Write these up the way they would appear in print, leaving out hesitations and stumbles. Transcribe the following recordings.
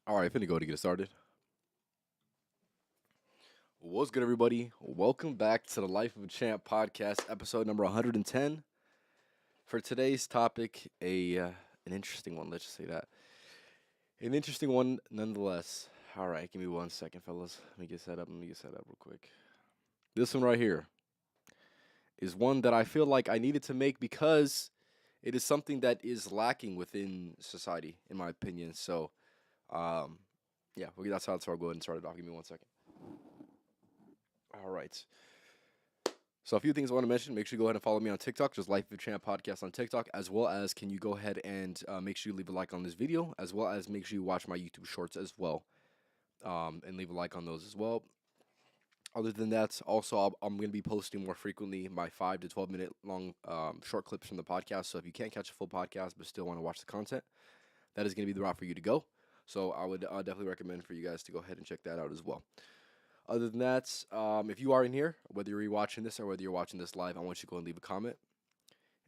All right, finna go to get it started. What's good, everybody? Welcome back to the Life of a Champ podcast, episode number 110. For today's topic, an interesting one. Let's just say that an interesting one, nonetheless. All right, give me 1 second, fellas. Let me get set up. Real quick. This one right here is one that I feel like I needed to make because it is something that is lacking within society, in my opinion. So, um, yeah, that's how I'll go ahead and start it off. Give me 1 second. All right. So a few things I want to mention. Make sure you go ahead and follow me on TikTok, just Life of a Champ Podcast on TikTok, as well as can you go ahead and make sure you leave a like on this video, as well as make sure you watch my YouTube Shorts as well, and leave a like on those as well. Other than that, also I'm going to be posting more frequently my 5 to 12 minute long short clips from the podcast. So if you can't catch a full podcast but still want to watch the content, that is going to be the route for you to go. So I would definitely recommend for you guys to go ahead and check that out as well. Other than that, if you are in here, whether you're watching this or whether you're watching this live, I want you to go and leave a comment.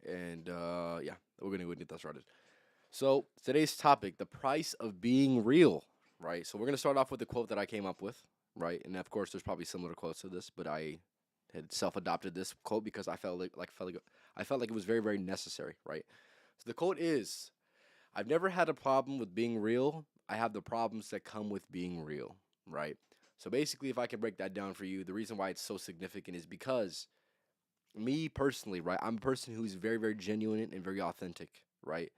And yeah, we're going to get that started. So today's topic, the price of being real, right? So we're going to start off with the quote that I came up with, right? And of course, there's probably similar quotes to this, but I had self-adopted this quote because I felt like it was very, very necessary, right? So the quote is, "I've never had a problem with being real. I have the problems that come with being real," right? So basically, if I can break that down for you, the reason why it's so significant is because me personally, right? I'm a person who's very, very genuine and very authentic, right?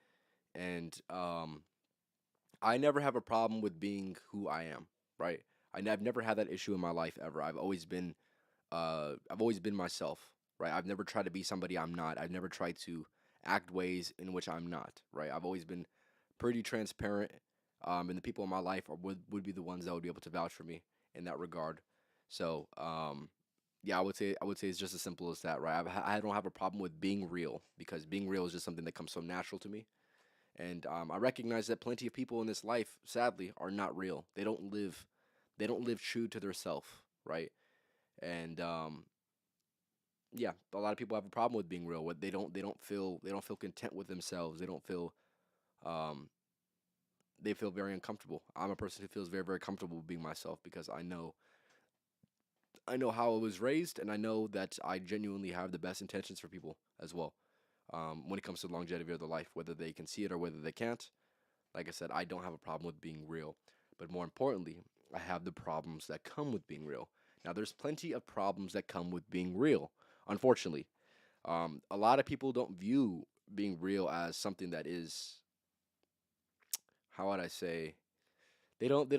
And I never have a problem with being who I am, right? I've never had that issue in my life ever. I've always been myself, right? I've never tried to be somebody I'm not. I've never tried to act ways in which I'm not, right? I've always been pretty transparent, and the people in my life would be the ones that would be able to vouch for me in that regard. So, yeah, I would say it's just as simple as that, right? I don't have a problem with being real because being real is just something that comes so natural to me, and I recognize that plenty of people in this life, sadly, are not real. They don't live true to their self, right? And yeah, a lot of people have a problem with being real. What they don't feel content with themselves. Um, they feel very uncomfortable. I'm a person who feels very, very comfortable being myself because I know how I was raised, and I know that I genuinely have the best intentions for people as well. When it comes to the longevity of their life, whether they can see it or whether they can't, like I said, I don't have a problem with being real. But more importantly, I have the problems that come with being real. Now, there's plenty of problems that come with being real, unfortunately. A lot of people don't view being real as something that is, how would I say, they don't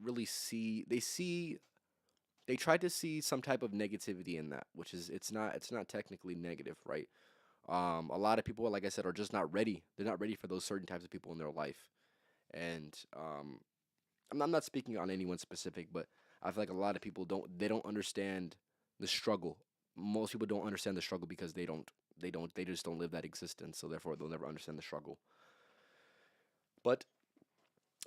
really see, they try to see some type of negativity in that, which is it's not technically negative, right? A lot of people, like I said, are just not ready. They're not ready for those certain types of people in their life. And I'm not speaking on anyone specific, but I feel like a lot of people don't understand the struggle. Most people don't understand the struggle because they just don't live that existence. So therefore, they'll never understand the struggle. But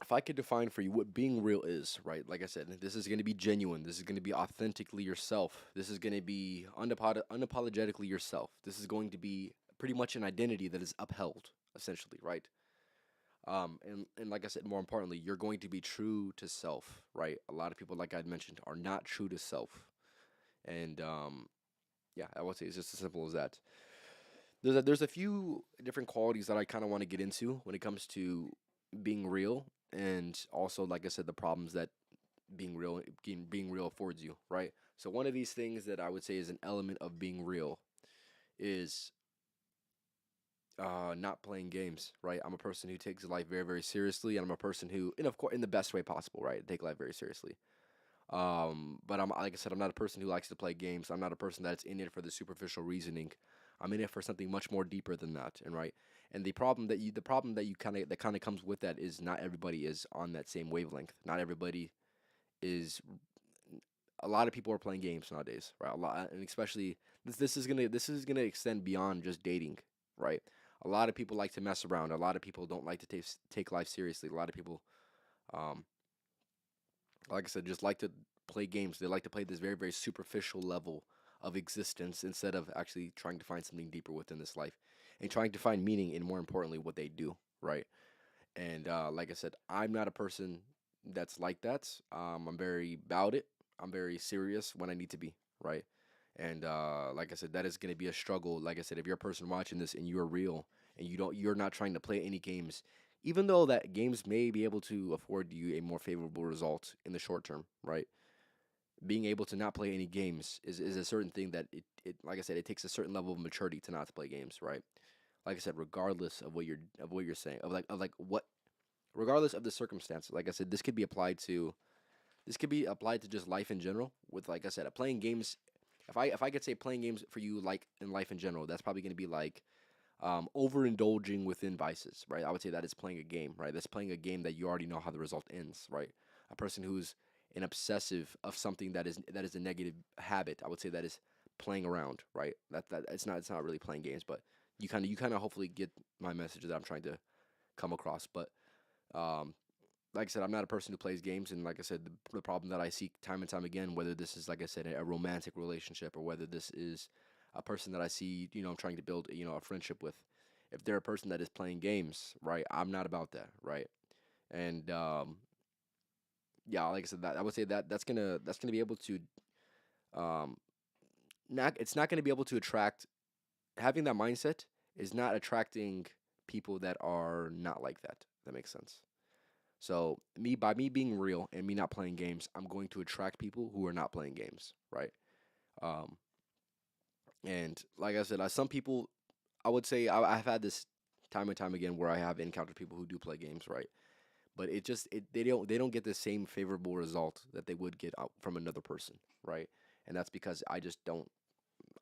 if I could define for you what being real is, right? Like I said, this is going to be genuine. This is going to be authentically yourself. This is going to be unapologetically yourself. This is going to be pretty much an identity that is upheld, essentially, right? And like I said, more importantly, you're going to be true to self, right? A lot of people, like I'd mentioned, are not true to self. And yeah, I would say it's just as simple as that. There's a few different qualities that I kind of want to get into when it comes to being real, and also, like I said, the problems that being real affords you, right? So one of these things that I would say is an element of being real is not playing games, right? I'm a person who takes life very, very seriously, and I'm a person who, and of course, in the best way possible, right? Take life very seriously. But I'm like I said, I'm not a person who likes to play games. I'm not a person that's in it for the superficial reasoning. I'm in it for something much more deeper than that, and right. And the problem that you kind of comes with that is not everybody is on that same wavelength. Not everybody is. A lot of people are playing games nowadays, right? A lot, and especially this is gonna extend beyond just dating, right? A lot of people like to mess around. A lot of people don't like to take life seriously. A lot of people, um, like I said, just like to play games. They like to play this very, very superficial level of existence instead of actually trying to find something deeper within this life and trying to find meaning in, more importantly, what they do, right? And like I said, I'm not a person that's like that. I'm very about it. I'm very serious when I need to be, right? And like I said, that is going to be a struggle. Like I said, if you're a person watching this and you're real and you're not trying to play any games, even though that games may be able to afford you a more favorable result in the short term, right? Being able to not play any games is a certain thing that it like I said, it takes a certain level of maturity to not to play games, right? Like I said, regardless of what you're saying, of like what regardless of the circumstance, like I said, this could be applied to just life in general. With like I said, playing games. If I could say playing games for you like in life in general, that's probably going to be like overindulging within vices, right? I would say that is playing a game, right? That's playing a game that you already know how the result ends, right? A person who's an obsessive of something that is a negative habit, I would say that is playing around, right? That it's not really playing games, but you kind of hopefully get my message that I'm trying to come across. But um, like I said, I'm not a person who plays games, and like I said, the problem that I see time and time again, whether this is like I said a romantic relationship or whether this is a person that I see, I'm trying to build, a friendship with. If they're a person that is playing games, right, I'm not about that, right? And yeah, like I said, that I would say that that's gonna be able to um, not it's not gonna be able to attract having that mindset is not attracting people that are not like that. That makes sense. So me being real and me not playing games, I'm going to attract people who are not playing games, right? Um, and like I said, some people, I would say I've had this time and time again where I have encountered people who do play games, right? But they don't get the same favorable result that they would get out from another person, right? And that's because I just don't,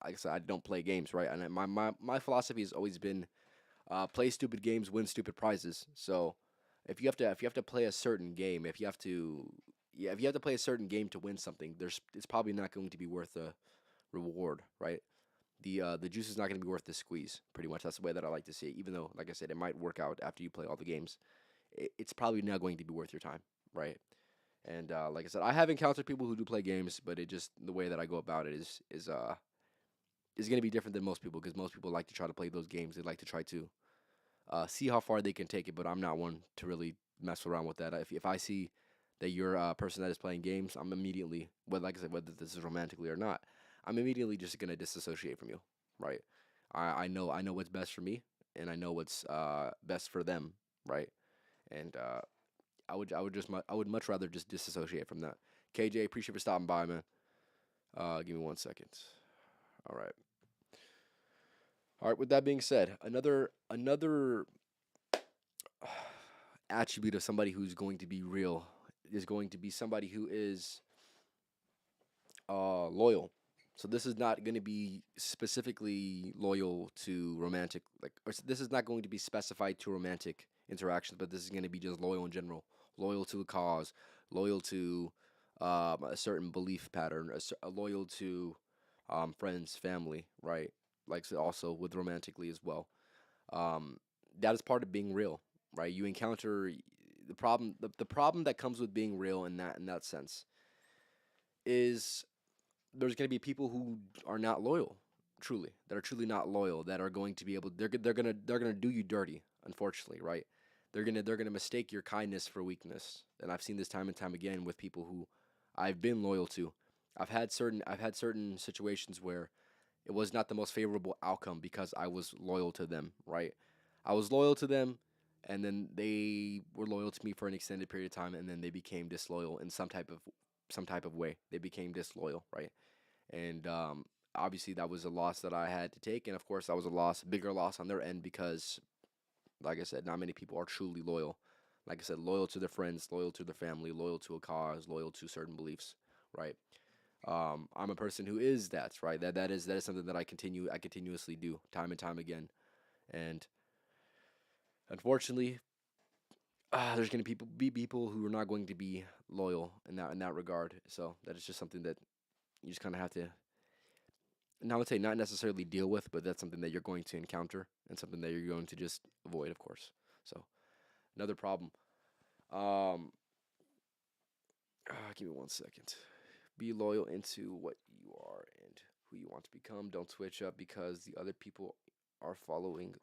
like I said, I don't play games, right? And my philosophy has always been play stupid games, win stupid prizes. So if you have to play a certain game, if you have to yeah, if you have to play a certain game to win something, there's it's probably not going to be worth the reward, right? The juice is not going to be worth the squeeze. Pretty much that's the way that I like to see it. Even though, like I said, it might work out after you play all the games. It's probably not going to be worth your time, right? And like I said, I have encountered people who do play games, but it just the way that I go about it is going to be different than most people because most people like to try to play those games. They like to try to see how far they can take it, but I'm not one to really mess around with that. If I see that you're a person that is playing games, I'm immediately, whether like I said, whether this is romantically or not, I'm immediately just gonna disassociate from you, right? I know what's best for me, and I know what's best for them, right? And I would much rather just disassociate from that. KJ, appreciate for stopping by, man. Give me 1 second. All right. All right. With that being said, another attribute of somebody who's going to be real is going to be somebody who is loyal. So this is not going to be specifically loyal to romantic, this is not going to be specified to romantic interactions, but this is going to be just loyal in general, loyal to a cause, loyal to a certain belief pattern, loyal to friends, family, right? Like so also with romantically as well. Um, that is part of being real, right? You encounter the problem that comes with being real in that sense is there's going to be people who are not loyal, truly, that are truly not loyal, that are going to be able they're gonna do you dirty, unfortunately, right? They're gonna mistake your kindness for weakness, and I've seen this time and time again with people who I've been loyal to. I've had certain situations where it was not the most favorable outcome because I was loyal to them, right? I was loyal to them, and then they were loyal to me for an extended period of time, and then they became disloyal in some type of way. They became disloyal, right? And obviously that was a loss that I had to take, and of course that was a loss, bigger loss on their end because, like I said, not many people are truly loyal. Like I said, loyal to their friends, loyal to their family, loyal to a cause, loyal to certain beliefs, right? I'm a person who is that, right? That is something that I continuously do time and time again, and unfortunately, there's going to be people who are not going to be loyal in that regard. So that is just something that you just kind of have to, and I would say not necessarily deal with, but that's something that you're going to encounter and something that you're going to just avoid, of course. So another problem. Um, give me 1 second. Be loyal into what you are and who you want to become. Don't switch up because the other people are following.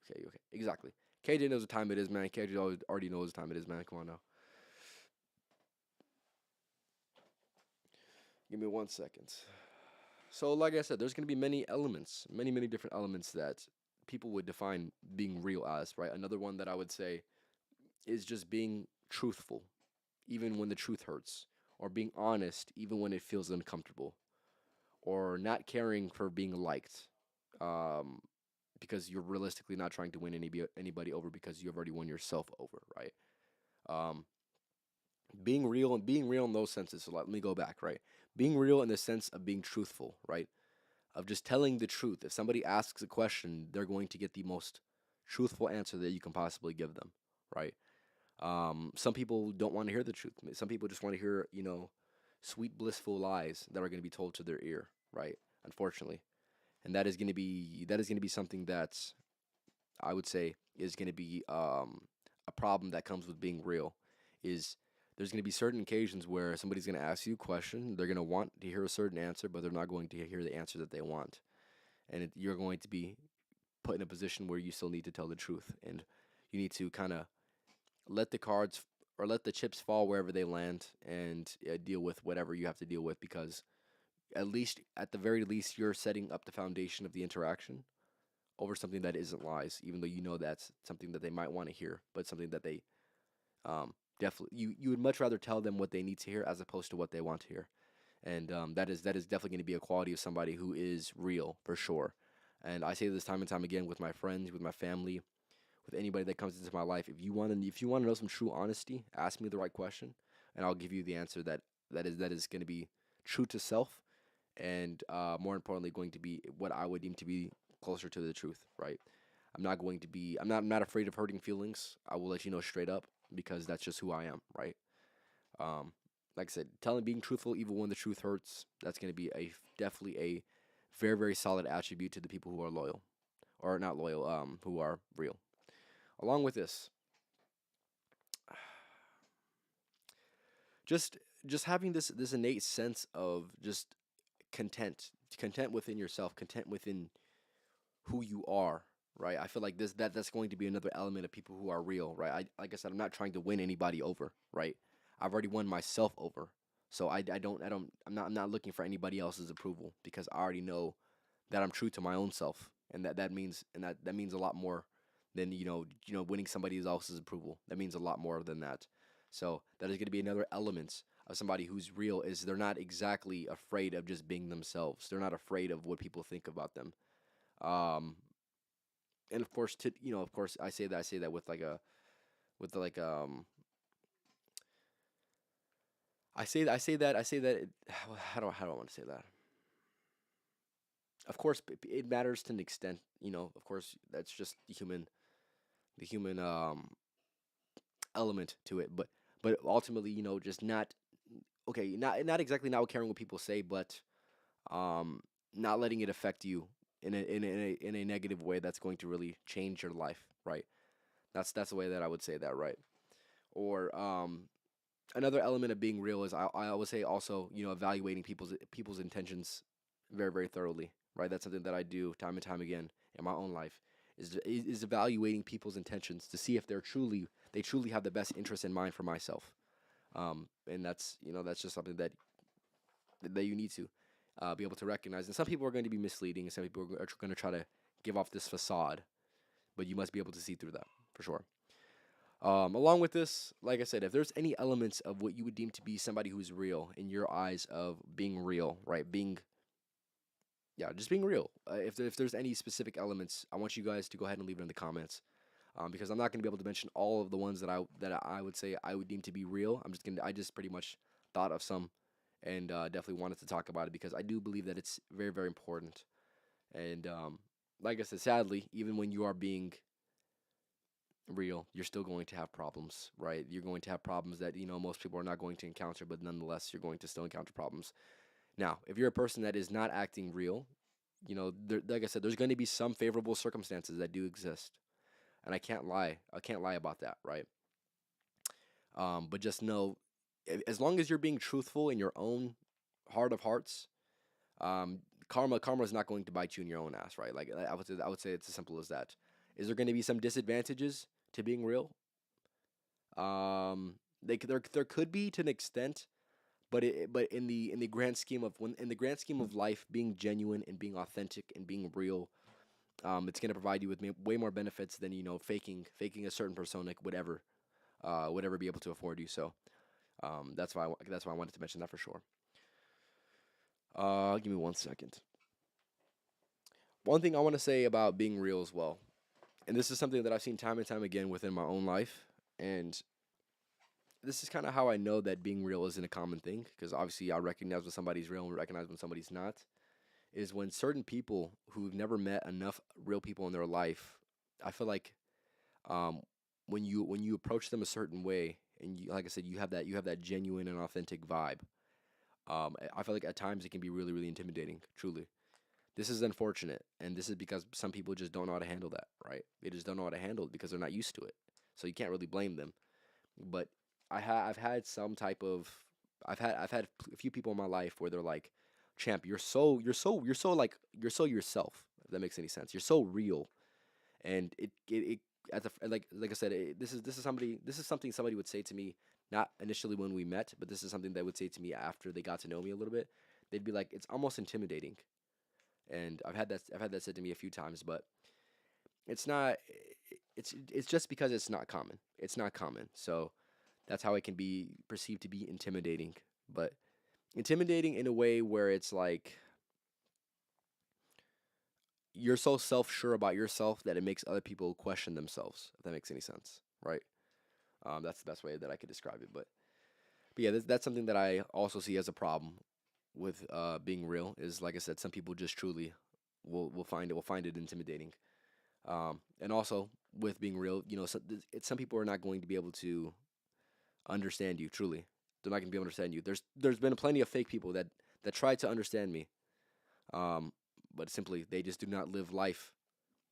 Okay, okay, exactly. KJ knows what time it is, man. KJ already knows what time it is, man. Come on now. Give me 1 second. So, like I said, there's going to be many elements, many different elements that people would define being real as, right? Another one that I would say is just being truthful, even when the truth hurts, or being honest, even when it feels uncomfortable, or not caring for being liked, um, because you're realistically not trying to win anybody over because you've already won yourself over, right? Um, being real in those senses. So let me go back, right? Being real in the sense of being truthful, right? Of just telling the truth. If somebody asks a question, they're going to get the most truthful answer that you can possibly give them, right? Some people don't want to hear the truth. Some people just want to hear, sweet, blissful lies that are going to be told to their ear, right? Unfortunately, and that is going to be something that I would say is going to be a problem that comes with being real. Is there's going to be certain occasions where somebody's going to ask you a question, they're going to want to hear a certain answer, but they're not going to hear the answer that they want, and you're going to be put in a position where you still need to tell the truth, and you need to kind of let the cards or let the chips fall wherever they land, and deal with whatever you have to deal with, because at the very least, you're setting up the foundation of the interaction over something that isn't lies, even though you know that's something that they might want to hear, but something that they definitely you would much rather tell them what they need to hear as opposed to what they want to hear, and that is definitely going to be a quality of somebody who is real for sure. And I say this time and time again with my friends, with my family, with anybody that comes into my life. If you want to know some true honesty, ask me the right question, and I'll give you the answer that is going to be true to self, and more importantly, going to be what I would deem to be closer to the truth. Right? I'm not going to be. I'm not afraid of hurting feelings. I will let you know straight up because that's just who I am. Right? Um, like I said, being truthful even when the truth hurts. That's going to be definitely a very solid attribute to the people who are loyal, or not loyal. Who are real. Along with this, just just having this innate sense of just content within yourself, content within who you are, right? I feel like that's going to be another element of people who are real, right? Like I said, I'm not trying to win anybody over, right? I've already won myself over, so I'm not looking for anybody else's approval because I already know that I'm true to my own self, and that means a lot more than winning somebody else's approval. That means a lot more than that. So that is going to be another element of somebody who's real, is they're not exactly afraid of just being themselves. They're not afraid of what people think about them. Um, and of course, I say that with I say that how do I want to say that? Of course, it matters to an extent. Of course, that's just the human element to it. But ultimately, just not okay, not exactly not caring what people say, but um, not letting it affect you in a negative way that's going to really change your life, right? That's the way that I would say that, right? Or another element of being real is I would say also evaluating people's intentions very thoroughly, right? That's something that I do time and time again in my own life, is evaluating people's intentions to see if they truly have the best interest in mind for myself. And that's just something that you need to be able to recognize. And some people are going to be misleading, and some people are going to try to give off this facade, but you must be able to see through that for sure. Along with this, like I said, if there's any elements of what you would deem to be somebody who's real in your eyes of being real, right? Yeah, just being real. If there's any specific elements, I want you guys to go ahead and leave it in the comments. Because I'm not going to be able to mention all of the ones that I would say I would deem to be real. I just pretty much thought of some, and definitely wanted to talk about it because I do believe that it's very important. And like I said, sadly, even when you are being real, you're still going to have problems, right? You're going to have problems that most people are not going to encounter, but nonetheless, you're going to still encounter problems. Now, if you're a person that is not acting real, like I said, there's going to be some favorable circumstances that do exist, and I can't lie about that, right? But just know, as long as you're being truthful in your own heart of hearts, karma is not going to bite you in your own ass, right? Like I would say it's as simple as that. Is there going to be some disadvantages to being real? There could be to an extent, but in the grand scheme of when in the grand scheme of life, being genuine and being authentic and being real, it's going to provide you with way more benefits than faking a certain persona would ever be able to afford you. So that's why I wanted to mention that for sure. Give me 1 second. One thing I want to say about being real as well, and this is something that I've seen time and time again within my own life, and this is kind of how I know that being real isn't a common thing, because obviously I recognize when somebody's real and recognize when somebody's not, is when certain people who've never met enough real people in their life, I feel like um, when you approach them a certain way, and like I said, you have that genuine and authentic vibe. I feel like at times it can be really really intimidating. Truly, this is unfortunate, and this is because some people just don't know how to handle that. Right? They just don't know how to handle it because they're not used to it. So you can't really blame them. But I've had some type of I've had a few people in my life where they're like, "Champ, you're so yourself." If that makes any sense, you're so real, and it at the like I said, this is something somebody would say to me, not initially when we met, but this is something they would say to me after they got to know me a little bit. They'd be like, "It's almost intimidating," and I've had that said to me a few times, but it's not. It's just because it's not common. It's not common, so that's how it can be perceived to be intimidating. But intimidating in a way where it's like you're so self sure about yourself that it makes other people question themselves. If that makes any sense, right? That's the best way that I could describe it. But yeah, that's something that I also see as a problem with being real. Is like I said, some people just truly will find it intimidating. And also with being real, some people are not going to be able to understand you truly. They're not going to be able to understand you. There's been plenty of fake people that try to understand me, um, but simply they just do not live life.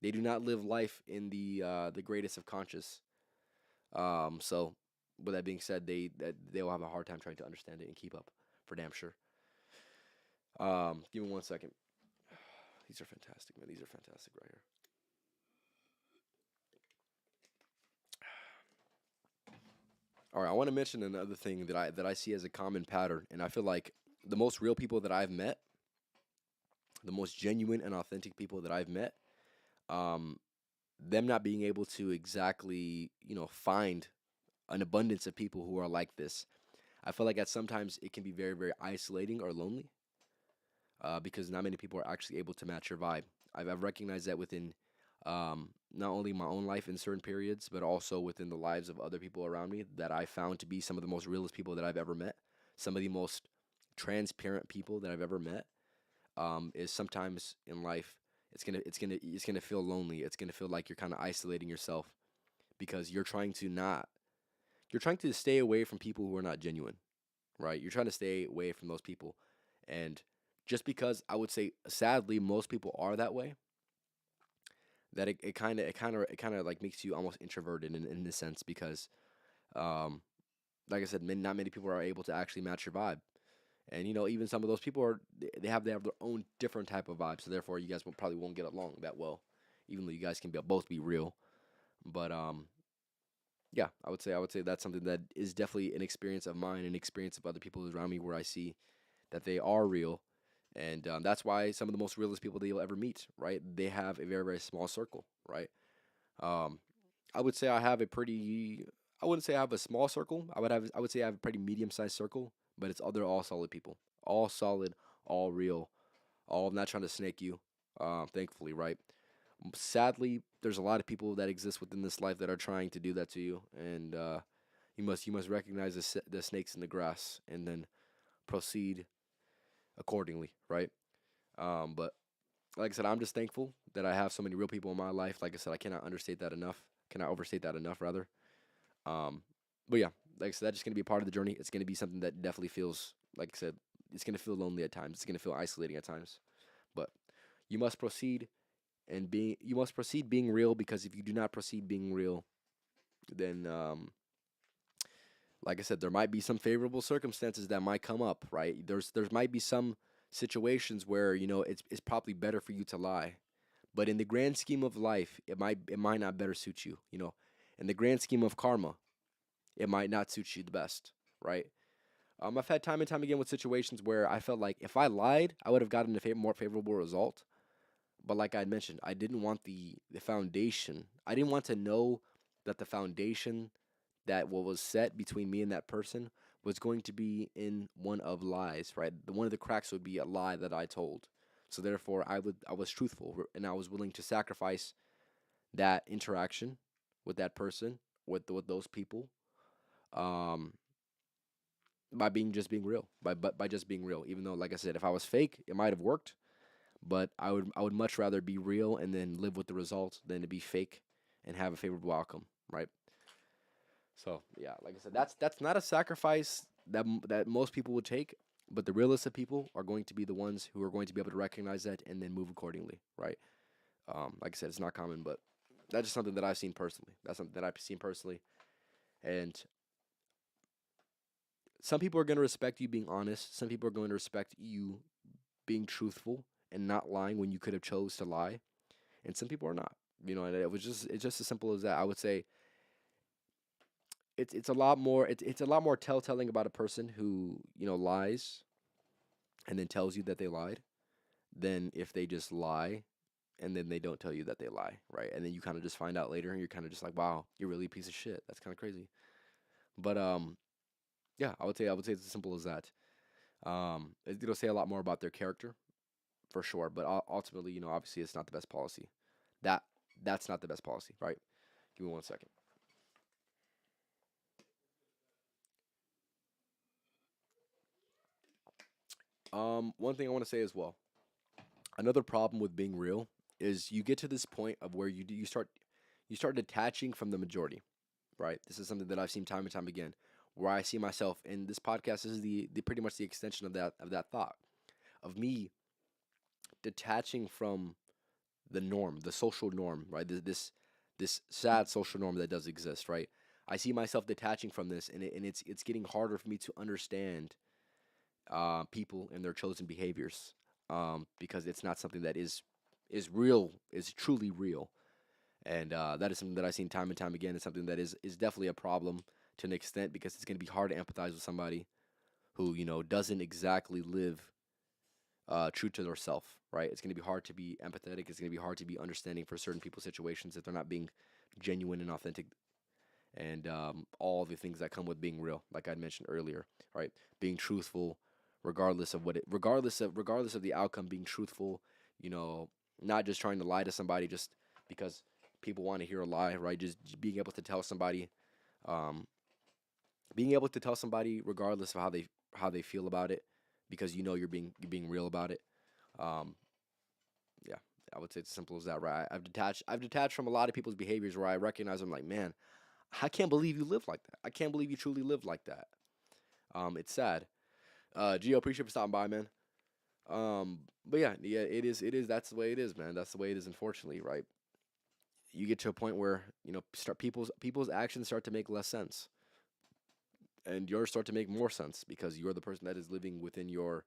They do not live life in the greatest of conscious. So with that being said, they will have a hard time trying to understand it and keep up, for damn sure. Give me 1 second. These are fantastic, man. These are fantastic right here. All right, I want to mention another thing that I see as a common pattern, and I feel like the most real people that I've met, the most genuine and authentic people that I've met, um, them not being able to exactly find an abundance of people who are like this. I feel like at sometimes it can be very very isolating or lonely, because not many people are actually able to match your vibe. I've recognized that within not only my own life in certain periods, but also within the lives of other people around me that I found to be some of the most realist people that I've ever met. Some of the most transparent people that I've ever met. Is sometimes in life it's gonna feel lonely. It's gonna feel like you're kind of isolating yourself because you're trying to stay away from people who are not genuine, right? You're trying to stay away from those people, and just because I would say sadly most people are that way, that it kind of like makes you almost introverted in this sense because um like I said, not many people are able to actually match your vibe. And even some of those people they have their own different type of vibe, so therefore you guys probably won't get along that well, even though you guys can both be real. But yeah, I would say that's something that is definitely an experience of mine, an experience of other people around me, where I see that they are real, and that's why some of the most realist people that you'll ever meet, right? They have a very very small circle, right? Um, I would say I have a pretty. I wouldn't say I have a small circle. I would say I have a pretty medium sized circle, but they're all solid people, all solid, all real, all not trying to snake you. Thankfully, right? Sadly, there's a lot of people that exist within this life that are trying to do that to you, and you must recognize the snakes in the grass and then proceed accordingly, right? But like I said, I'm just thankful that I have so many real people in my life. Like I said, I cannot understate that enough. Cannot overstate that enough, rather. Um, but yeah, like I said, that's just gonna be a part of the journey. It's gonna be something that definitely feels, like I said, it's gonna feel lonely at times. It's gonna feel isolating at times. But you must proceed you must proceed being real, because if you do not proceed being real, then like I said, there might be some favorable circumstances that might come up, right? There might be some situations where it's probably better for you to lie, But in the grand scheme of life, it might not better suit you. In the grand scheme of karma, it might not suit you the best, right? I've had time and time again with situations where I felt like if I lied, I would have gotten a more favorable result. But like I mentioned, I didn't want the foundation. I didn't want to know that the foundation that what was set between me and that person was going to be in one of lies, right? One of the cracks would be a lie that I told. So therefore, I was truthful and I was willing to sacrifice that interaction with that person, with those people, um, by being real, by just being real. Even though, like I said, if I was fake, it might have worked, but I would much rather be real and then live with the result than to be fake and have a favorable outcome, right? So yeah, like I said, that's not a sacrifice that most people would take, but the realistic people are going to be the ones who are going to be able to recognize that and then move accordingly, right? Like I said, it's not common, but that's just something that I've seen personally. That's something that I've seen personally, and some people are going to respect you being honest. Some people are going to respect you being truthful and not lying when you could have chose to lie, and some people are not. And it's just as simple as that. I would say it's a lot more it's a lot more telltelling about a person who lies and then tells you that they lied than if they just lie and then they don't tell you that they lie, right? And then you kind of just find out later and you're kind of just like, wow, you're really a piece of shit. That's kind of crazy. But yeah, I would say it's as simple as that. It'll say a lot more about their character for sure, but ultimately, obviously, it's not the best policy. That that's not the best policy, right? Give me 1 second. One thing I want to say as well. Another problem with being real is you get to this point of where you start detaching from the majority, right? This is something that I've seen time and time again, where I see myself, and this podcast is the pretty much the extension of that thought of me detaching from the norm, the social norm, right? This sad social norm that does exist, right? I see myself detaching from this, and it's getting harder for me to understand people and their chosen behaviors, because it's not something that is real, is truly real, and that is something that I've seen time and time again. It's something that is definitely a problem to an extent because it's going to be hard to empathize with somebody who doesn't exactly live true to themselves, right? It's going to be hard to be empathetic. It's going to be hard to be understanding for certain people's situations if they're not being genuine and authentic, and all the things that come with being real, like I mentioned earlier, right? Being truthful, regardless of the outcome, being truthful, you know, not just trying to lie to somebody just because people want to hear a lie, right? Just being able to tell somebody, um, regardless of how they feel about it, because you're being real about it. Um, yeah, I would say it's as simple as that, right? I've detached from a lot of people's behaviors where I recognize I'm like, man, I can't believe you live like that. I can't believe you truly live like that. It's sad. Gio, appreciate you for stopping by, man. But yeah, yeah, it is. That's the way it is, man. That's the way it is. Unfortunately, right? You get to a point where start people's actions start to make less sense, and yours start to make more sense because you're the person that is living within your.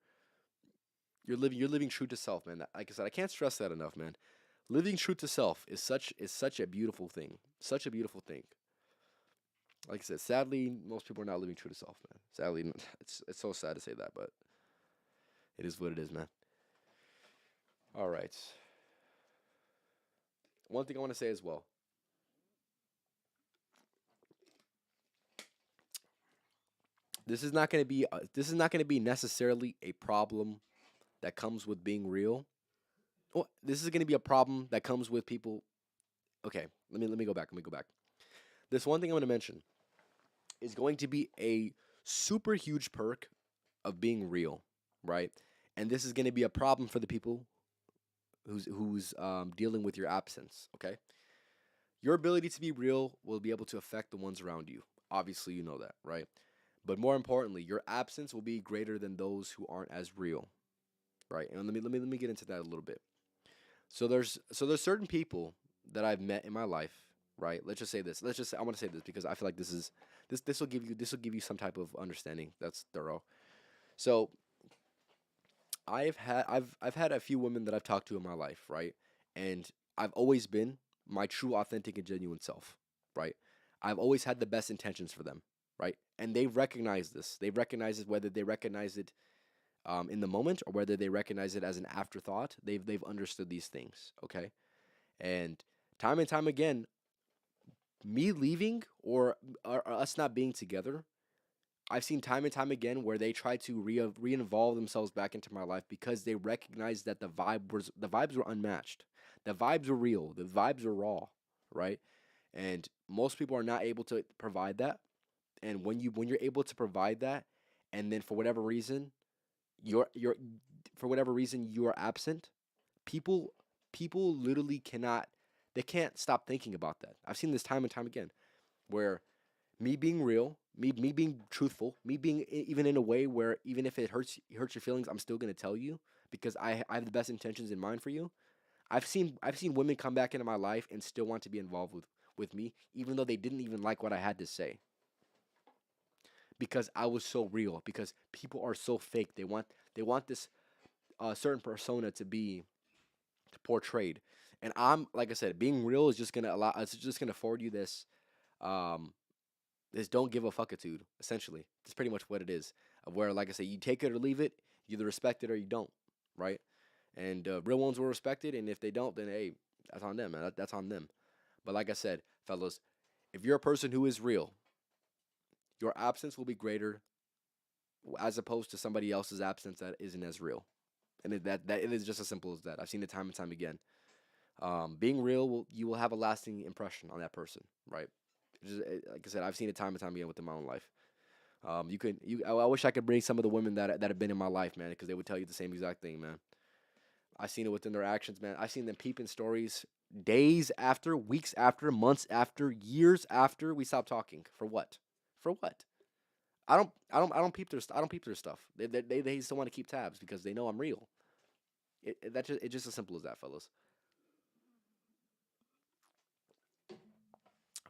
You're living true to self, man. Like I said, I can't stress that enough, man. Living true to self is such a beautiful thing. Such a beautiful thing. Like I said, sadly, most people are not living true to self, man. Sadly, it's so sad to say that, but it is what it is, man. All right. One thing I want to say as well. This is not going to be necessarily a problem that comes with being real. Well, this is going to be a problem that comes with people. Okay, let me go back. Let me go back. This one thing I'm going to mention is going to be a super huge perk of being real, right? And this is going to be a problem for the people who's dealing with your absence. Okay, your ability to be real will be able to affect the ones around you. Obviously, you know that, right? But more importantly, your absence will be greater than those who aren't as real, right? And let me get into that a little bit. So there's certain people that I've met in my life, right? Let's just say this. I want to say this because I feel like this will give you some type of understanding that's thorough. So I've had a few women that I've talked to in my life, right? And I've always been my true, authentic, and genuine self, right? I've always had the best intentions for them, right? And they recognize this. They recognize it, whether they recognize it in the moment or whether they recognize it as an afterthought. They've understood these things, okay? And time again, me leaving or us not being together, I've seen time and time again where they try to re-involve themselves back into my life because they recognize that the vibes were unmatched, the vibes were real, the vibes were raw, right? And most people are not able to provide that. And when you're able to provide that, and then for whatever reason you're for whatever reason you are absent, people people literally cannot, they can't stop thinking about that. I've seen this time and time again where me being real, me being truthful, me being even in a way where even if it hurts your feelings, I'm still gonna tell you because I have the best intentions in mind for you. I've seen women come back into my life and still want to be involved with me, even though they didn't even like what I had to say because I was so real. Because people are so fake. They want this certain persona to be portrayed, and I'm like I said, being real is just gonna allow. It's just gonna afford you um this don't give a fuckitude. Essentially, that's pretty much what it is. Of where, like I said, you take it or leave it. You either respect it or you don't, right? And real ones will respect it, and if they don't, then hey, that's on them, man. That's on them. But like I said, fellas, if you're a person who is real, your absence will be greater as opposed to somebody else's absence that isn't as real. And that it is just as simple as that. I've seen it time and time again. Being real, you will have a lasting impression on that person, right? Like I said, I've seen it time and time again within my own life. I wish I could bring some of the women that have been in my life, man, because they would tell you the same exact thing, man. I've seen it within their actions, man. I've seen them peeping stories days after, weeks after, months after, years after we stopped talking. For what? For what? I don't peep their stuff. They still want to keep tabs because they know I'm real. It's just as simple as that, fellas.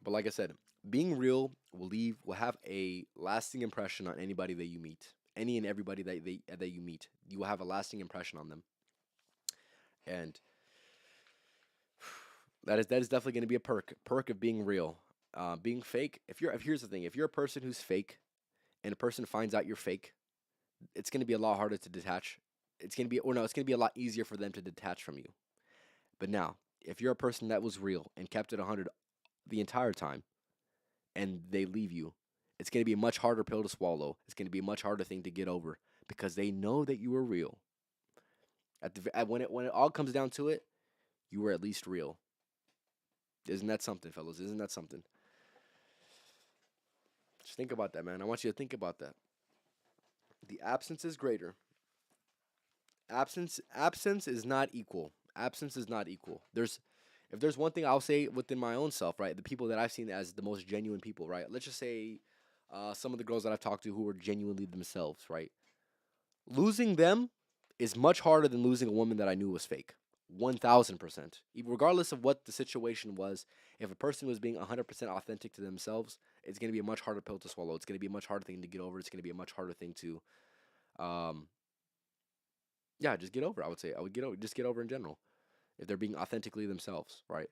But like I said, being real will have a lasting impression on anybody that you meet. Any and everybody that you meet, you will have a lasting impression on them. And that is definitely going to be a perk of being real. Being fake. If here's the thing, if you're a person who's fake and a person finds out you're fake, it's going to be a lot harder to detach. It's going to be a lot easier for them to detach from you. But now, if you're a person that was real and kept it 100 the entire time, and they leave you, it's going to be a much harder pill to swallow. It's going to be a much harder thing to get over because they know that you were real. When it all comes down to it, you were at least real. Isn't that something, fellas? Isn't that something? Just think about that, man. I want you to think about that. The absence is greater. Absence is not equal. Absence is not equal. If there's one thing I'll say within my own self, right? The people that I've seen as the most genuine people, right? Let's just say some of the girls that I've talked to who were genuinely themselves, right? Losing them is much harder than losing a woman that I knew was fake. 1000%. Regardless of what the situation was, if a person was being 100% authentic to themselves, it's going to be a much harder pill to swallow. It's going to be a much harder thing to get over. It's going to be a much harder thing to, um, yeah, just get over. I would say just get over in general if they're being authentically themselves, right?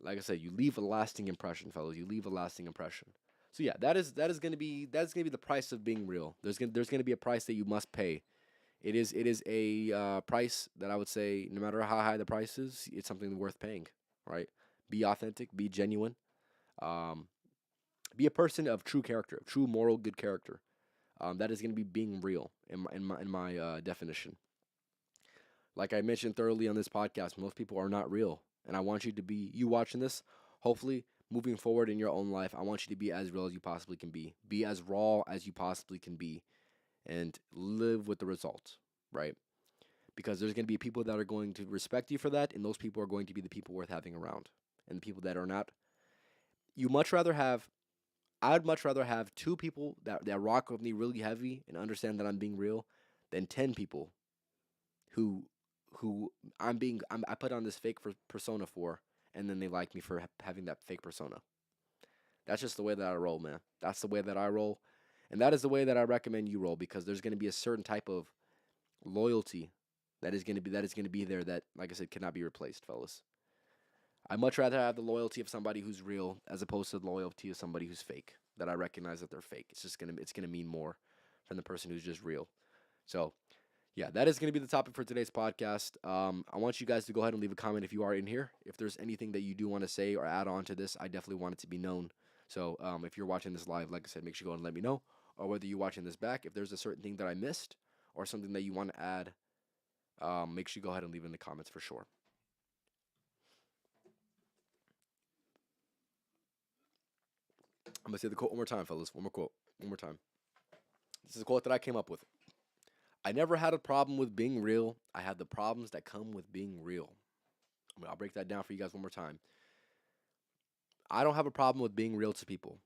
Like I said, you leave a lasting impression, fellas. You leave a lasting impression. So yeah, that's gonna be the price of being real. There's gonna be a price that you must pay. It is a price that I would say no matter how high the price is, it's something worth paying, right? Be authentic, be genuine, um, be a person of true character, of true moral good character. That is gonna be being real in my definition. Like I mentioned thoroughly on this podcast, most people are not real. And I want you to be, you watching this, hopefully moving forward in your own life, I want you to be as real as you possibly can be. Be as raw as you possibly can be and live with the results, right? Because there's going to be people that are going to respect you for that, and those people are going to be the people worth having around. And the people that are not, you much rather have, I'd much rather have two people that rock with me really heavy and understand that I'm being real than 10 people who I put on this fake persona for, and then they like me for having that fake persona. That's just the way that I roll, man. That's the way that I roll, and that is the way that I recommend you roll because there's going to be a certain type of loyalty That is gonna be there. That, like I said, cannot be replaced, fellas. I much rather have the loyalty of somebody who's real as opposed to the loyalty of somebody who's fake. That I recognize that they're fake. It's gonna mean more from the person who's just real. So yeah, that is gonna be the topic for today's podcast. I want you guys to go ahead and leave a comment if you are in here. If there's anything that you do want to say or add on to this, I definitely want it to be known. So if you're watching this live, like I said, make sure you go and let me know. Or whether you're watching this back, if there's a certain thing that I missed or something that you want to add, make sure you go ahead and leave it in the comments for sure. I'm gonna say the quote one more time, fellas. One more quote. One more time. This is a quote that I came up with. I never had a problem with being real. I had the problems that come with being real. I'll break that down for you guys one more time. I don't have a problem with being real to people,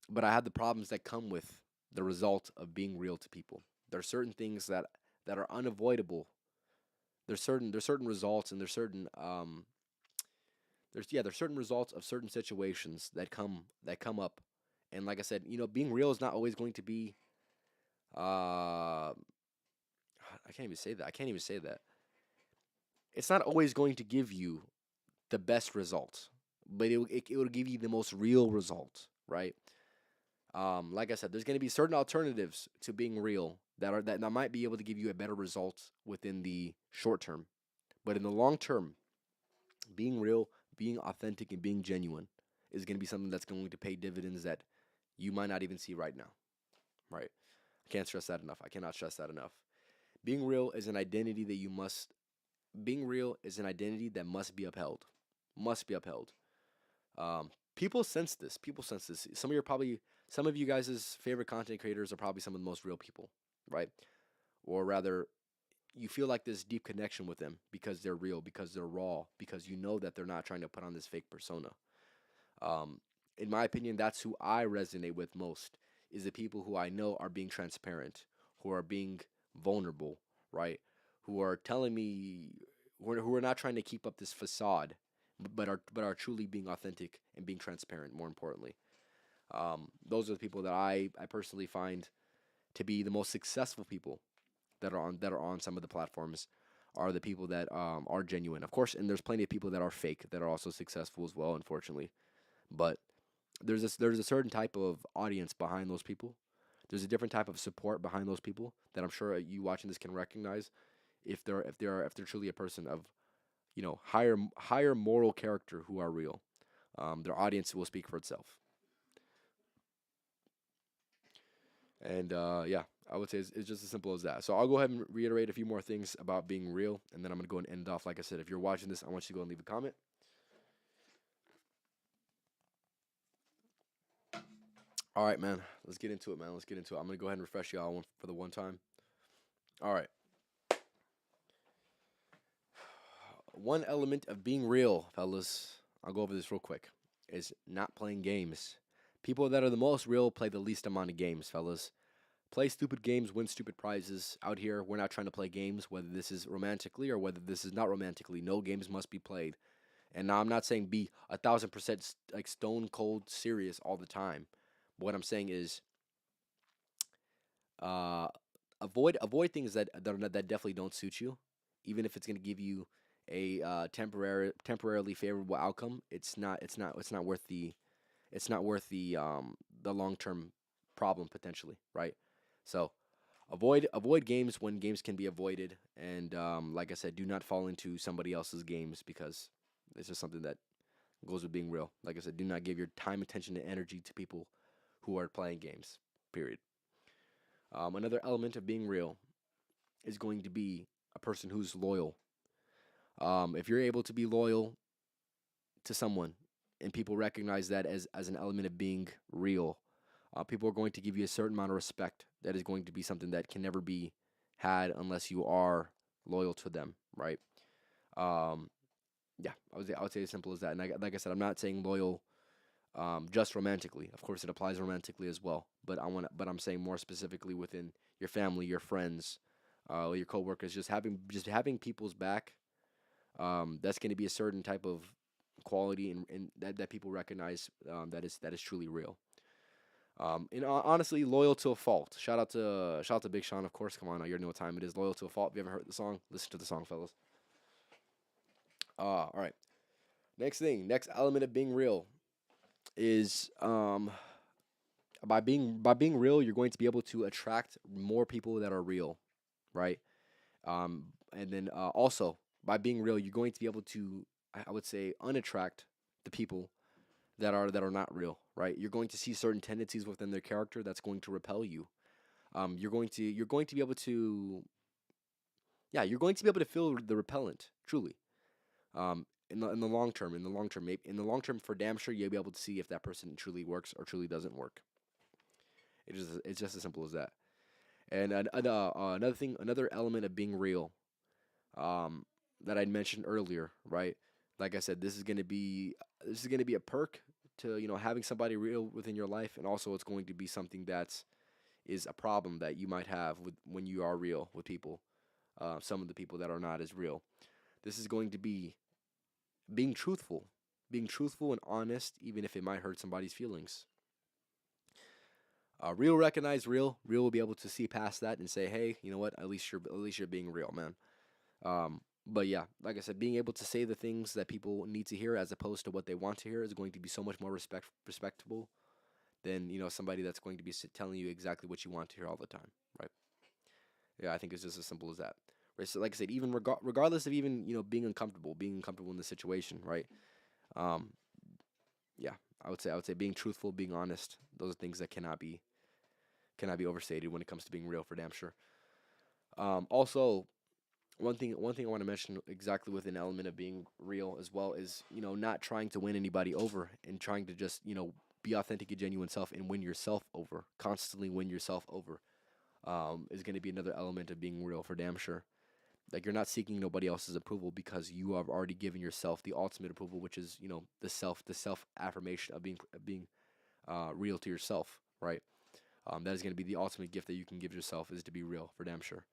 but I have the problems that come with the result of being real to people. There are certain things that are unavoidable. There's certain results, and there's certain results of certain situations that come up. And like I said, being real is not always going to be uh I can't even say that. I can't even say that. It's not always going to give you the best results, but it will give you the most real results, right? Like I said, there's going to be certain alternatives to being real that might be able to give you a better result within the short term, but in the long term, being real, being authentic, and being genuine is going to be something that's going to pay dividends that you might not even see right now, right? I can't stress that enough. I cannot stress that enough. Being real is an identity that you must. Being real is an identity that must be upheld. Must be upheld. People sense this. People sense this. Some of you guys' favorite content creators are probably some of the most real people, right? Or rather, you feel like this deep connection with them because they're real, because they're raw, because you know that they're not trying to put on this fake persona. Um, in my opinion, that's who I resonate with most, is the people who I know are being transparent, who are being vulnerable, right? Who are telling me, who are not trying to keep up this facade, but are truly being authentic and being transparent. More importantly, those are the people that I personally find to be the most successful people that are on some of the platforms. Are the people that are genuine, of course, and there's plenty of people that are fake that are also successful as well, unfortunately. But there's a certain type of audience behind those people. There's a different type of support behind those people that I'm sure you watching this can recognize if they're truly a person of higher moral character who are real. Their audience will speak for itself. And yeah, I would say it's just as simple as that. So I'll go ahead and reiterate a few more things about being real, and then I'm gonna go and end off. Like I said, if you're watching this, I want you to go and leave a comment. All right, man. Let's get into it, man. Let's get into it. I'm gonna go ahead and refresh y'all for the one time. All right. One element of being real, fellas, I'll go over this real quick, is not playing games. People that are the most real play the least amount of games, fellas. Play stupid games, win stupid prizes. Out here, we're not trying to play games, whether this is romantically or whether this is not romantically. No games must be played. And now I'm not saying be 1,000% like stone cold serious all the time. But what I'm saying is, uh, avoid things that definitely don't suit you, even if it's going to give you a temporarily favorable outcome. It's not worth the long term problem potentially, right? So avoid games when games can be avoided, and like I said, do not fall into somebody else's games because it's just something that goes with being real. Like I said, do not give your time, attention, and energy to people who are playing games. Period. Another element of being real is going to be a person who's loyal. If you're able to be loyal to someone and people recognize that as an element of being real, people are going to give you a certain amount of respect. That is going to be something that can never be had unless you are loyal to them, right? Um, yeah, I would say as simple as that. And like I said, I'm not saying loyal just romantically. Of course, it applies romantically as well. But I'm saying more specifically within your family, your friends, your coworkers, just having people's back. That's going to be a certain type of quality and that people recognize that is truly real. And honestly, loyal to a fault. Shout out to Big Sean, of course. Come on, you already know what time it is. Loyal to a fault. If you haven't heard the song, listen to the song, fellas. All right. Next element of being real is by being real, you're going to be able to attract more people that are real, right? And then also by being real, you're going to be able to, I would say, unattract the people that are not real, right? You're going to see certain tendencies within their character that's going to repel you. You're going to be able to, yeah, you're going to be able to feel the repellent truly. In the long term, maybe in the long term, for damn sure, you'll be able to see if that person truly works or truly doesn't work. It's just as simple as that. And another thing, another element of being real, um, that I mentioned earlier, right? Like I said, this is gonna be a perk to having somebody real within your life, and also it's going to be something that is a problem that you might have with when you are real with people. Some of the people that are not as real. This is going to be being truthful, being truthful and honest, even if it might hurt somebody's feelings. Real recognize real. Real will be able to see past that and say, hey, you know what? At least you're being real, man. But yeah, like I said, being able to say the things that people need to hear as opposed to what they want to hear is going to be so much more respectable than somebody that's going to be telling you exactly what you want to hear all the time, right? Yeah, I think it's just as simple as that. Right. So, like I said, even regardless of even being uncomfortable in the situation, right? Um, yeah, I would say being truthful, being honest. Those are things that cannot be overstated when it comes to being real, for damn sure. Also, one thing I want to mention exactly with an element of being real as well is not trying to win anybody over and trying to just be authentic and genuine self and win yourself over, constantly win yourself over. Is going to be another element of being real, for damn sure. Like, you're not seeking nobody else's approval because you have already given yourself the ultimate approval, which is the self affirmation of being real to yourself, right? That is going to be the ultimate gift that you can give yourself, is to be real, for damn sure.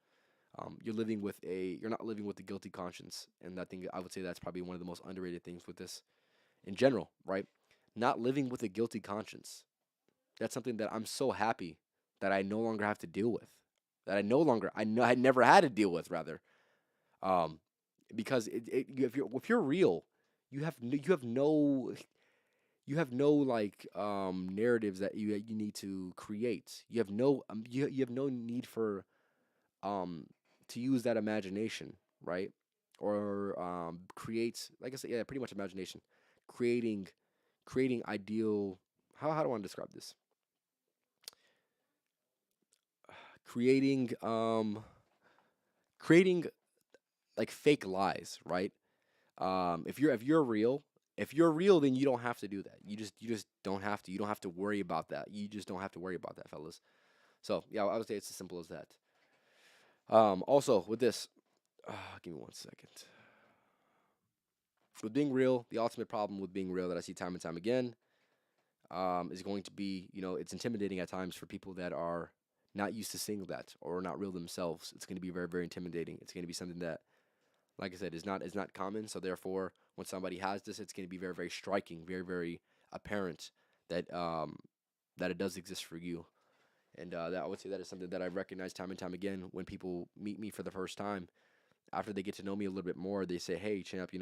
You're not living with a guilty conscience, and I would say that's probably one of the most underrated things with this in general, right? Not living with a guilty conscience. That's something that I'm so happy that I no longer have to deal with. That I know I never had to deal with, rather. Um, because if you're real, you have no like narratives that you need to create. You have no need for um to use that imagination, right? Or create, like I said, yeah, pretty much imagination, creating creating ideal. How do I want to describe this? Creating creating like fake lies, right? If you're real, then you don't have to do that. You just don't have to. You don't have to worry about that. You just don't have to worry about that, fellas. So yeah, I would say it's as simple as that. Also with this, give me one second. With being real, the ultimate problem with being real that I see time and time again, is going to be, it's intimidating at times for people that are not used to seeing that or not real themselves. It's going to be very, very intimidating. It's going to be something that, like I said, is not common. So therefore, when somebody has this, it's going to be very, very striking, very, very apparent that it does exist for you. And that I would say that is something that I recognize time and time again when people meet me for the first time. After they get to know me a little bit more, they say, "Hey, champ,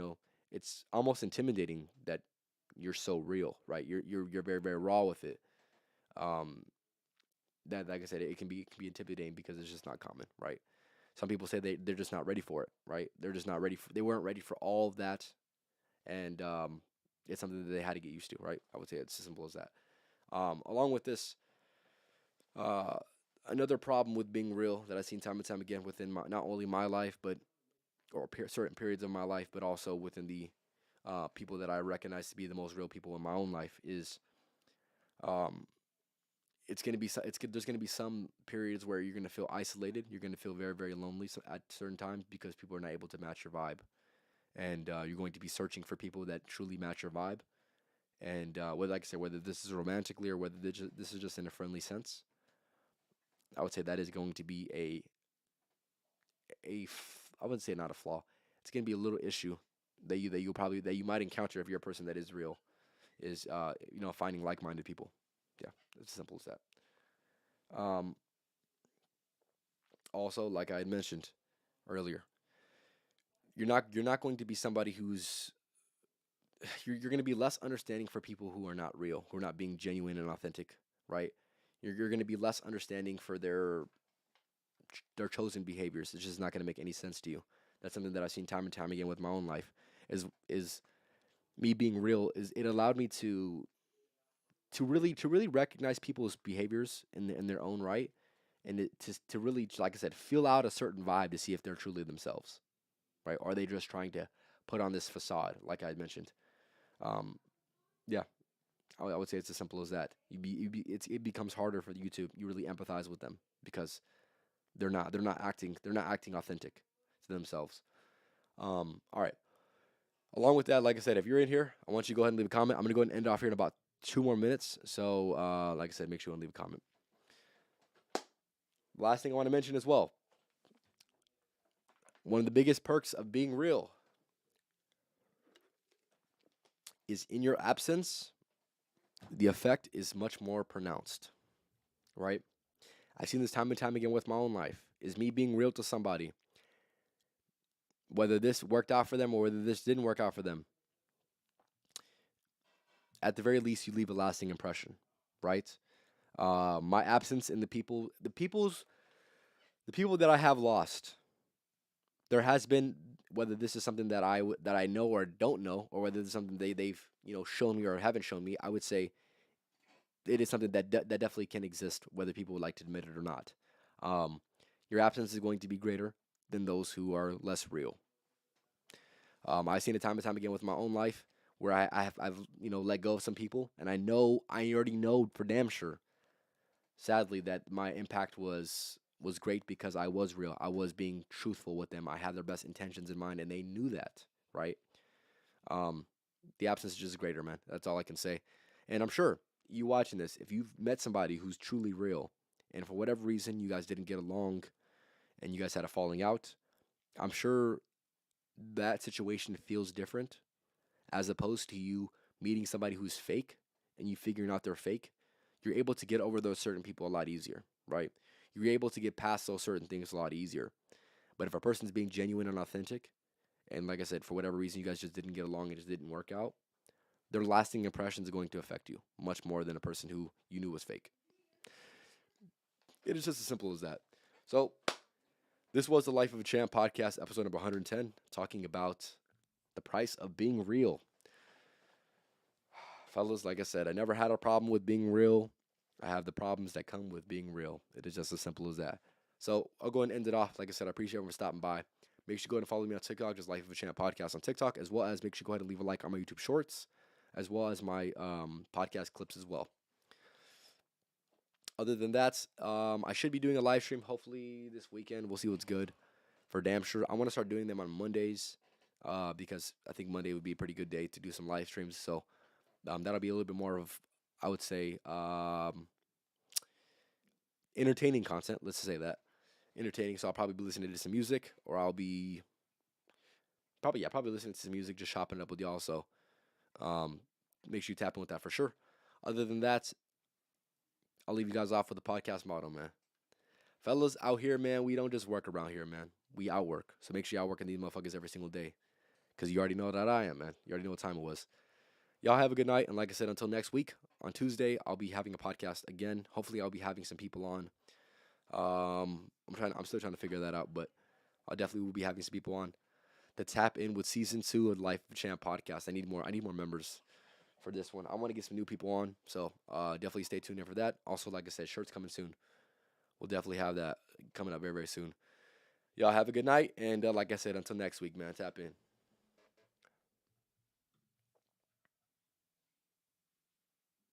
it's almost intimidating that you're so real, right? You're very, very raw with it." Um, that, like I said, it can be intimidating because it's just not common, right? Some people say they're just not ready for it, right? They're just not ready. They weren't ready for all of that, and it's something that they had to get used to, right? I would say it's as simple as that. Along with this, uh, another problem with being real that I've seen time and time again within not only my life, but certain periods of my life, but also within the people that I recognize to be the most real people in my own life is, um, it's gonna be there's gonna be some periods where you're gonna feel isolated. You're gonna feel very, very lonely at certain times because people are not able to match your vibe, and you're going to be searching for people that truly match your vibe. And whether, like I said, whether this is romantically or whether this is just in a friendly sense, I would say that is going to be I wouldn't say not a flaw. It's gonna be a little issue that you might encounter if you're a person that is real, is finding like-minded people. Yeah, it's as simple as that. Um, Also, like I had mentioned earlier, you're not going to be somebody who's you're going to be less understanding for people who are not real, who are not being genuine and authentic, right? You're going to be less understanding for their chosen behaviors. It's just not going to make any sense to you. That's something that I've seen time and time again with my own life. Is me being real is it allowed me to really recognize people's behaviors in their own right, and to really, like I said, feel out a certain vibe to see if they're truly themselves, right? Or are they just trying to put on this facade, like I had mentioned? Um, yeah, I would say it's as simple as that. It becomes harder for you to you really empathize with them because they're not acting authentic to themselves. All right. Along with that, like I said, if you're in here, I want you to go ahead and leave a comment. I'm gonna go ahead and end off here in about 2 more minutes. So, like I said, make sure you leave a comment. Last thing I want to mention as well. One of the biggest perks of being real is in your absence, the effect is much more pronounced, right? I've seen this time and time again with my own life. Is me being real to somebody, whether this worked out for them or whether this didn't work out for them, at the very least, you leave a lasting impression, right? My absence and the people that I have lost, there has been, whether this is something that I know or don't know, or whether it's something they've shown me or haven't shown me. I would say it is something that definitely can exist, whether people would like to admit it or not. Um, your absence is going to be greater than those who are less real. I've seen it time and time again with my own life where I've let go of some people, and I already know for damn sure, sadly, that my impact was great because I was real. I was being truthful with them. I had their best intentions in mind, and they knew that, right? Um, the absence is just greater, man. That's all I can say. And I'm sure you watching this, if you've met somebody who's truly real, and for whatever reason you guys didn't get along, and you guys had a falling out, I'm sure that situation feels different as opposed to you meeting somebody who's fake and you figuring out they're fake. You're able to get over those certain people a lot easier, right? You're able to get past those certain things a lot easier. But if a person's being genuine and authentic, and like I said, for whatever reason you guys just didn't get along, it just didn't work out, their lasting impressions are going to affect you much more than a person who you knew was fake. It is just as simple as that. So, this was the Life of a Champ podcast, episode number 110, talking about the price of being real. Fellas, like I said, I never had a problem with being real. I have the problems that come with being real. It is just as simple as that. So I'll go ahead and end it off. Like I said, I appreciate everyone for stopping by. Make sure you go ahead and follow me on TikTok, just Life of a Champ podcast on TikTok, as well as make sure you go ahead and leave a like on my YouTube shorts, as well as my podcast clips as well. Other than that, I should be doing a live stream hopefully this weekend. We'll see what's good for damn sure. I want to start doing them on Mondays because I think Monday would be a pretty good day to do some live streams. So that'll be a little bit more of, I would say, entertaining content. Let's say that entertaining. So I'll probably be listening to some music, or I'll be probably listening to some music, just chopping it up with y'all. So um, make sure you tap in with that for sure. Other than that, I'll leave you guys off with the podcast motto, man. Fellas out here, man, we don't just work around here, man. We outwork. So make sure y'all working these motherfuckers every single day. Because you already know that I am, man. You already know what time it was. Y'all have a good night. And like I said, until next week, on Tuesday, I'll be having a podcast again. Hopefully, I'll be having some people on. I'm still trying to figure that out, but I definitely will be having some people on to tap in with season 2 of Life of Champ podcast. I need more members for this one. I want to get some new people on. So definitely stay tuned in for that. Also, like I said, shirts coming soon. We'll definitely have that coming up very, very soon. Y'all have a good night. And like I said, until next week, man, tap in.